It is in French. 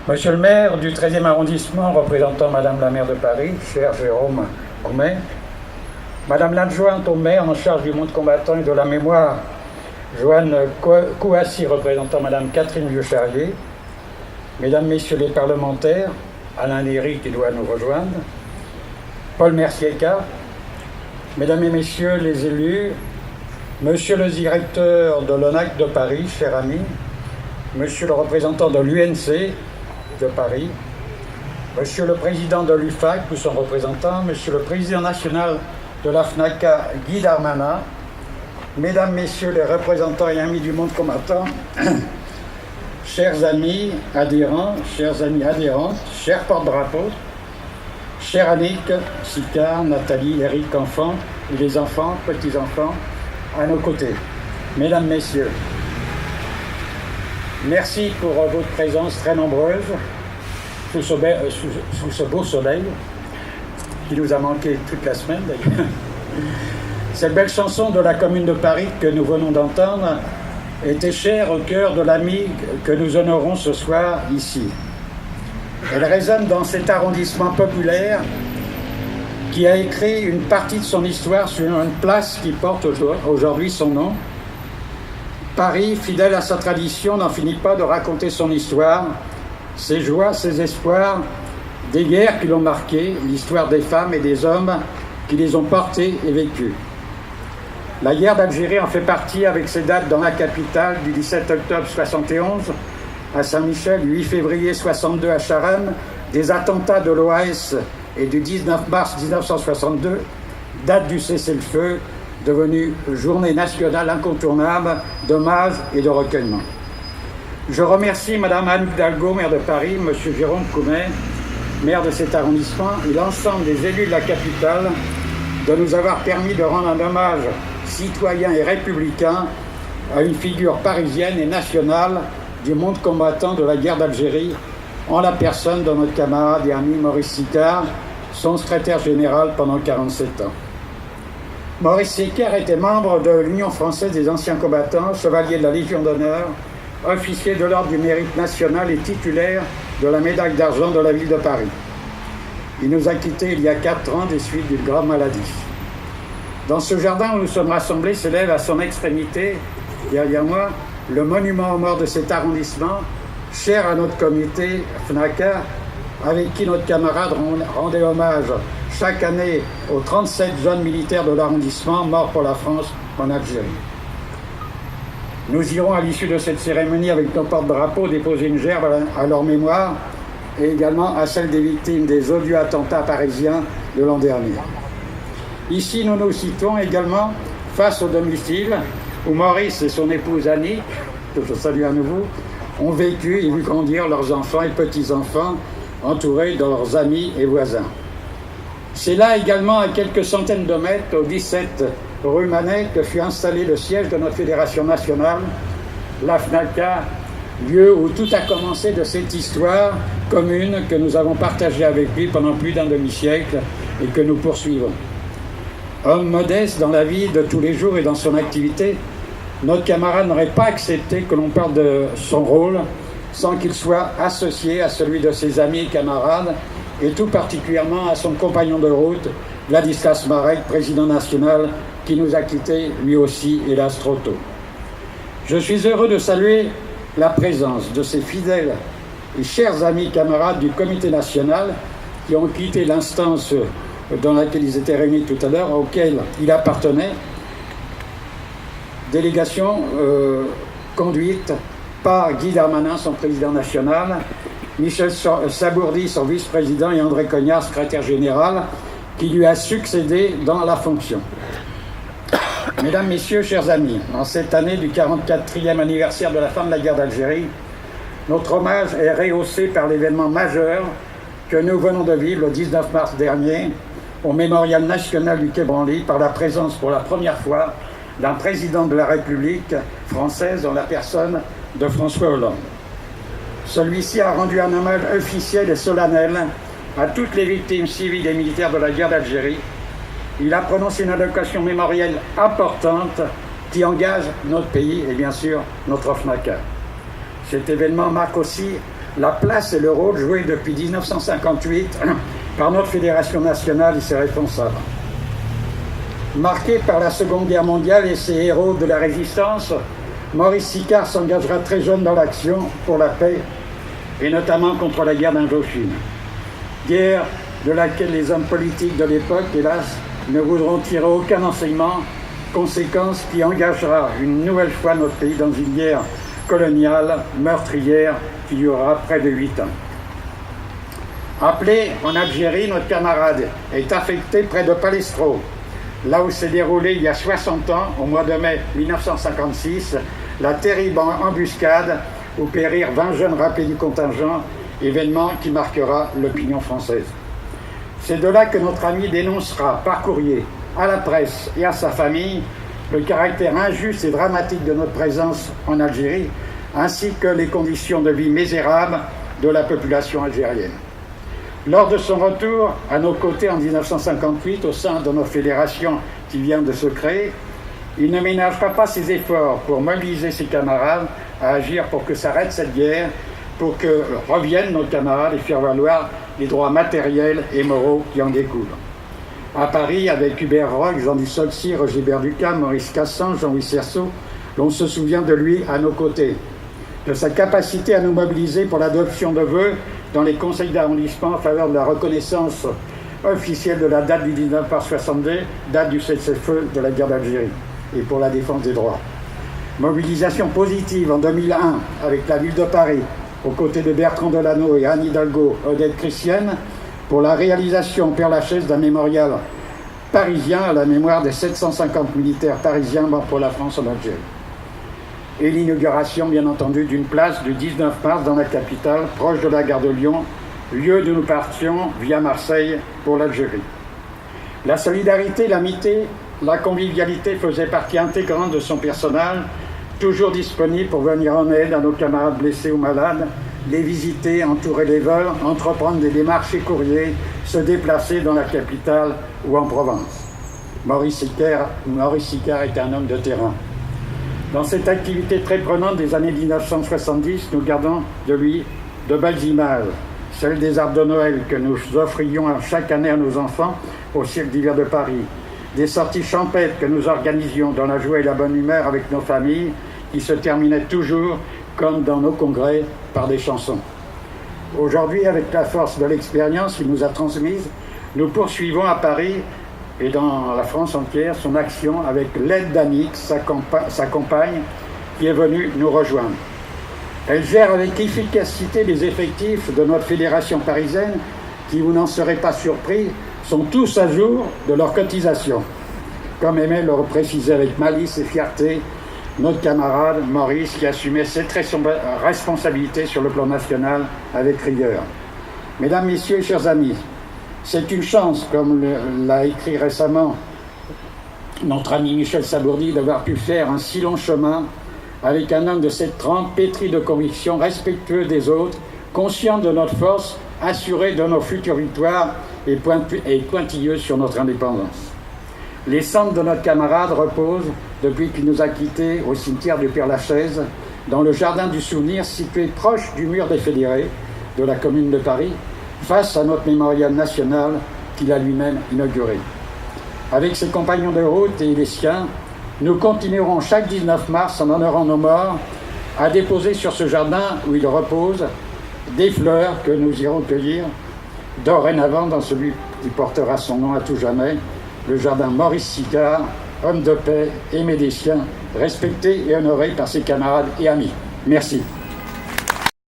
Monsieur le maire du 13e arrondissement, représentant Madame la maire de Paris, cher Jérôme Goumet, Madame l'adjointe au maire en charge du monde combattant et de la mémoire, Joanne Kouassi, représentant Madame Catherine Vieux-Charrier, Mesdames, Messieurs les parlementaires, Alain Léry qui doit nous rejoindre, Paul Mercier-Ca, Mesdames et Messieurs les élus, Monsieur le directeur de l'ONAC de Paris, cher ami, Monsieur le représentant de l'UNC de Paris, Monsieur le président de l'UFAC ou son représentant, Monsieur le président national de la FNACA, Guy Darmanin, Mesdames, Messieurs les représentants et amis du monde combattant, chers amis adhérents, chères amies adhérentes, chers porte-drapeaux, chers Annick, Sicard, Nathalie, Eric, enfants, et les enfants, petits-enfants, à nos côtés. Mesdames, Messieurs, merci pour votre présence très nombreuse sous ce beau soleil qui nous a manqué toute la semaine d'ailleurs. Cette belle chanson de la commune de Paris que nous venons d'entendre était chère au cœur de l'ami que nous honorons ce soir ici. Elle résonne dans cet arrondissement populaire qui a écrit une partie de son histoire sur une place qui porte aujourd'hui son nom. Paris, fidèle à sa tradition, n'en finit pas de raconter son histoire, ses joies, ses espoirs, des guerres qui l'ont marqué, l'histoire des femmes et des hommes qui les ont portées et vécues. La guerre d'Algérie en fait partie avec ses dates dans la capitale du 17 octobre 71 à Saint-Michel, du 8 février 62 à Charonne, des attentats de l'OAS et du 19 mars 1962, date du cessez-le-feu, devenue journée nationale incontournable d'hommage et de recueillement. Je remercie Madame Anne Hidalgo, maire de Paris, Monsieur Jérôme Goumet, maire de cet arrondissement, et l'ensemble des élus de la capitale de nous avoir permis de rendre un hommage citoyen et républicain à une figure parisienne et nationale du monde combattant de la guerre d'Algérie, en la personne de notre camarade et ami Maurice Sicard, son secrétaire général pendant 47 ans. Maurice Sicard était membre de l'Union française des anciens combattants, chevalier de la Légion d'honneur, officier de l'Ordre du mérite national et titulaire de la médaille d'argent de la ville de Paris. Il nous a quittés il y a 4 ans des suites d'une grave maladie. Dans ce jardin où nous sommes rassemblés s'élève à son extrémité, derrière moi, le monument aux morts de cet arrondissement, cher à notre comité FNACA, avec qui notre camarade rendait hommage chaque année aux 37 jeunes militaires de l'arrondissement morts pour la France en Algérie. Nous irons à l'issue de cette cérémonie avec nos porte-drapeaux déposer une gerbe à leur mémoire et également à celle des victimes des odieux attentats parisiens de l'an dernier. Ici, nous nous situons également face au domicile où Maurice et son épouse Annie, que je salue à nouveau, ont vécu et vu grandir leurs enfants et petits-enfants entourés de leurs amis et voisins. C'est là également, à quelques centaines de mètres, au 17 rue Manet, que fut installé le siège de notre fédération nationale, la FNACA, lieu où tout a commencé de cette histoire commune que nous avons partagée avec lui pendant plus d'un demi-siècle et que nous poursuivons. Homme modeste dans la vie de tous les jours et dans son activité, notre camarade n'aurait pas accepté que l'on parle de son rôle sans qu'il soit associé à celui de ses amis et camarades, et tout particulièrement à son compagnon de route, Ladislas Marek, président national, qui nous a quittés lui aussi, hélas, trop tôt. Je suis heureux de saluer la présence de ces fidèles et chers amis camarades du comité national qui ont quitté l'instance dans laquelle ils étaient réunis tout à l'heure, auquel il appartenait, délégation conduite par Guy Darmanin, son président national, Michel Sabourdi, son vice-président, et André Cognard, secrétaire général, qui lui a succédé dans la fonction. Mesdames, Messieurs, chers amis, en cette année du 44e anniversaire de la fin de la guerre d'Algérie, notre hommage est rehaussé par l'événement majeur que nous venons de vivre le 19 mars dernier au Mémorial national du Quai Branly par la présence pour la première fois d'un président de la République française en la personne de François Hollande. Celui-ci a rendu un hommage officiel et solennel à toutes les victimes civiles et militaires de la guerre d'Algérie. Il a prononcé une allocution mémorielle importante qui engage notre pays et bien sûr notre FNACA. Cet événement marque aussi la place et le rôle joués depuis 1958 par notre Fédération nationale et ses responsables. Marqué par la Seconde Guerre mondiale et ses héros de la résistance, Maurice Sicard s'engagera très jeune dans l'action pour la paix et notamment contre la guerre d'Indochine. Guerre de laquelle les hommes politiques de l'époque, hélas, ne voudront tirer aucun enseignement, conséquence qui engagera une nouvelle fois notre pays dans une guerre coloniale, meurtrière, qui durera près de 8 ans. Appelé en Algérie, notre camarade est affecté près de Palestro, là où s'est déroulé il y a 60 ans, au mois de mai 1956, la terrible embuscade où périrent 20 jeunes rappelés du contingent, événement qui marquera l'opinion française. C'est de là que notre ami dénoncera par courrier à la presse et à sa famille le caractère injuste et dramatique de notre présence en Algérie, ainsi que les conditions de vie misérables de la population algérienne. Lors de son retour à nos côtés en 1958, au sein de notre fédération qui vient de se créer, il ne ménagera pas ses efforts pour mobiliser ses camarades à agir pour que s'arrête cette guerre, pour que reviennent nos camarades et faire valoir les droits matériels et moraux qui en découlent. À Paris, avec Hubert Roch, Jean Dussolcy, Roger Berducam, Maurice Cassan, Jean-Louis Cerceau, l'on se souvient de lui à nos côtés, de sa capacité à nous mobiliser pour l'adoption de vœux dans les conseils d'arrondissement en faveur de la reconnaissance officielle de la date du 19 mars 62, date du cessez-le-feu de la guerre d'Algérie, et pour la défense des droits. Mobilisation positive en 2001 avec la ville de Paris, aux côtés de Bertrand Delano et Anne Hidalgo, Odette Christienne, pour la réalisation au Père-Lachaise d'un mémorial parisien à la mémoire des 750 militaires parisiens morts pour la France en Algérie. Et l'inauguration, bien entendu, d'une place du 19 mars dans la capitale, proche de la gare de Lyon, lieu d'où nous partions via Marseille pour l'Algérie. La solidarité, l'amitié, la convivialité faisaient partie intégrante de son personnel, toujours disponible pour venir en aide à nos camarades blessés ou malades, les visiter, entourer les vols, entreprendre des démarches et courriers, se déplacer dans la capitale ou en Provence. Maurice Sicard est un homme de terrain. Dans cette activité très prenante des années 1970, nous gardons de lui de belles images, celles des arbres de Noël que nous offrions chaque année à nos enfants au Cirque d'hiver de Paris, des sorties champêtres que nous organisions dans la joie et la bonne humeur avec nos familles, qui se terminaient toujours, comme dans nos congrès, par des chansons. Aujourd'hui, avec la force de l'expérience qu'il nous a transmise, nous poursuivons à Paris et dans la France entière son action avec l'aide d'Annick, sa compagne, qui est venue nous rejoindre. Elle gère avec efficacité les effectifs de notre fédération parisienne, qui, vous n'en serez pas surpris, sont tous à jour de leur cotisation, comme aimait le préciser avec malice et fierté notre camarade Maurice, qui assumait cette responsabilité sur le plan national avec rigueur. Mesdames, Messieurs, chers amis, c'est une chance, comme l'a écrit récemment notre ami Michel Sabourdi, d'avoir pu faire un si long chemin avec un homme de cette trempe, pétri de convictions, respectueux des autres, conscient de notre force, assuré de nos futures victoires et pointilleux sur notre indépendance. Les cendres de notre camarade reposent, depuis qu'il nous a quittés, au cimetière du Père-Lachaise, dans le jardin du souvenir situé proche du mur des fédérés de la commune de Paris, face à notre mémorial national qu'il a lui-même inauguré. Avec ses compagnons de route et les siens, nous continuerons chaque 19 mars, en honorant nos morts, à déposer sur ce jardin où ils reposent des fleurs que nous irons cueillir dorénavant dans celui qui portera son nom à tout jamais, le jardin Maurice Sicard, homme de paix, aimé des siens, respecté et honoré par ses camarades et amis. Merci.